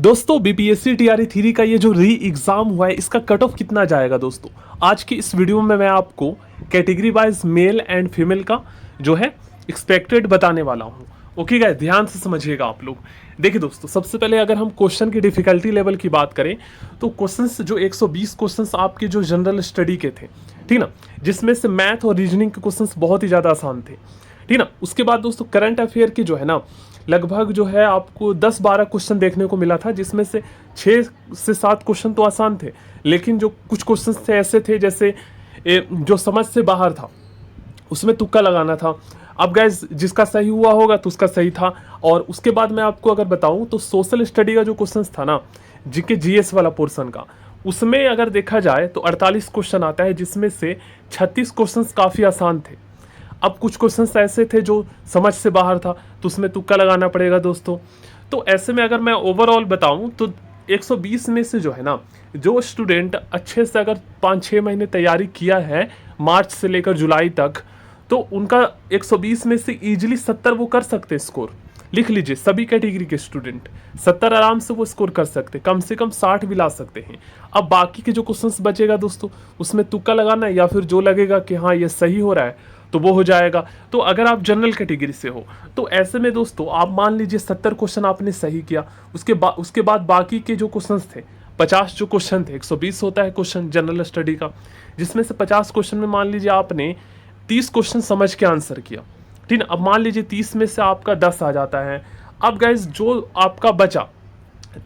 दोस्तों BPSC TRE three का ये जो री एग्ज़ाम हुआ है इसका कट ऑफ कितना जाएगा दोस्तों, आज की इस वीडियो में मैं आपको category wise male and female का जो है एक्सपेक्टेड बताने वाला हूँ। ओके गाइस, ध्यान से समझिएगा आप लोग। देखिए दोस्तों, सबसे पहले अगर हम क्वेश्चन की डिफिकल्टी लेवल की बात करें तो क्वेश्चंस जो 120 क्वेश्चंस आपके जो जनरल स्टडी के थे, ठीक ना, जिसमें से मैथ और रीजनिंग के क्वेश्चंस बहुत ही ज़्यादा आसान थे, ठीक ना। उसके बाद दोस्तों करंट अफेयर की जो है ना लगभग जो है आपको 10-12 क्वेश्चन देखने को मिला था, जिसमें से 6 से 7 क्वेश्चन तो आसान थे, लेकिन जो कुछ क्वेश्चन थे ऐसे थे जैसे जो समझ से बाहर था, उसमें तुक्का लगाना था। अब गाइज जिसका सही हुआ होगा तो उसका सही था। और उसके बाद मैं आपको अगर बताऊं तो सोशल स्टडी का जो क्वेश्चन था ना, जीके जीएस वाला पोर्शन का, उसमें अगर देखा जाए तो 48 क्वेश्चन आता है, जिसमें से 36 क्वेश्चन काफ़ी आसान थे। अब कुछ क्वेश्चंस ऐसे थे जो समझ से बाहर था, तो उसमें तुक्का लगाना पड़ेगा दोस्तों। तो ऐसे में अगर मैं ओवरऑल बताऊं तो 120 में से जो है ना, जो स्टूडेंट अच्छे से अगर 5-6 महीने तैयारी किया है मार्च से लेकर जुलाई तक, तो उनका 120 में से ईजिली 70 वो कर सकते हैं स्कोर। लिख लीजिए, सभी कैटेगरी के स्टूडेंट 70 आराम से वो स्कोर कर सकते, कम से कम 60 भी ला सकते हैं। अब बाकी के जो क्वेश्चंस बचेगा दोस्तों, उसमें तुक्का लगाना है, या फिर जो लगेगा कि हाँ ये सही हो रहा है तो वो हो जाएगा। तो अगर आप जनरल कैटेगरी से हो तो ऐसे में दोस्तों आप मान लीजिए 70 क्वेश्चन आपने सही किया, उसके बाद बाकी के जो क्वेश्चंस थे 50 जो क्वेश्चन थे, 120 होता है क्वेश्चन जनरल स्टडी का, जिसमें से 50 क्वेश्चन में मान लीजिए आपने 30 क्वेश्चन समझ के आंसर किया, ठीक है। अब मान लीजिए 30 में से आपका 10 आ जाता है। अब गाइज जो आपका बचा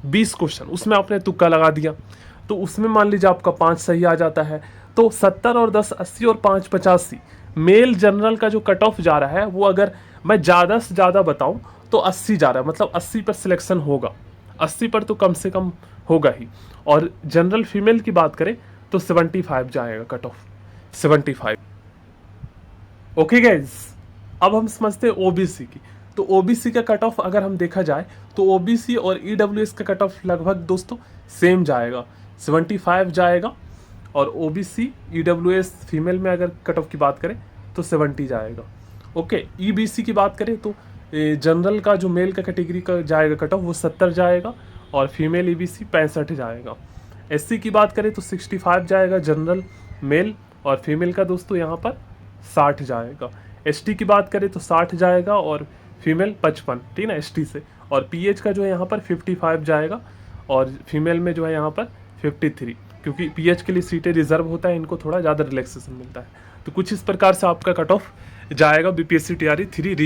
20 क्वेश्चन, उसमें आपने तुक्का लगा दिया, तो उसमें मान लीजिए आपका 5 सही आ जाता है। तो 70 और 10 80 और 5 85 मेल जनरल का जो कट ऑफ जा रहा है वो, अगर मैं ज़्यादा से ज़्यादा बताऊं तो 80 जा रहा है, मतलब 80 पर सिलेक्शन होगा, 80 पर तो कम से कम होगा ही। और जनरल फीमेल की बात करें तो 75 जाएगा कट ऑफ, 75। ओके गाइज, अब हम समझते हैं ओबीसी की। तो ओबीसी का कट ऑफ अगर हम देखा जाए तो ओबीसी और ईडब्ल्यूएस का कट ऑफ लगभग दोस्तों सेम जाएगा, 75 जाएगा। और ओबीसी ईडब्ल्यूएस फीमेल में अगर कट ऑफ की बात करें तो 70 जाएगा। ओके, ईबीसी की बात करें तो जनरल का जो मेल का कैटेगरी का जाएगा कट ऑफ वो 70 जाएगा, और फीमेल ईबीसी 65 जाएगा। एससी की बात करें तो 65 जाएगा जनरल मेल, और फीमेल का दोस्तों यहाँ पर 60 जाएगा। एसटी की बात करें तो 60 जाएगा और फीमेल 55, ठीक ना, एसटी से। और पीएच का जो है यहाँ पर 55 जाएगा, और फीमेल में जो है यहाँ पर 53, क्योंकि पीएच के लिए सीटें रिजर्व होता है, इनको थोड़ा ज़्यादा रिलैक्सेशन मिलता है। तो कुछ इस प्रकार से आपका कट ऑफ जाएगा बीपीएससी टीआरई 3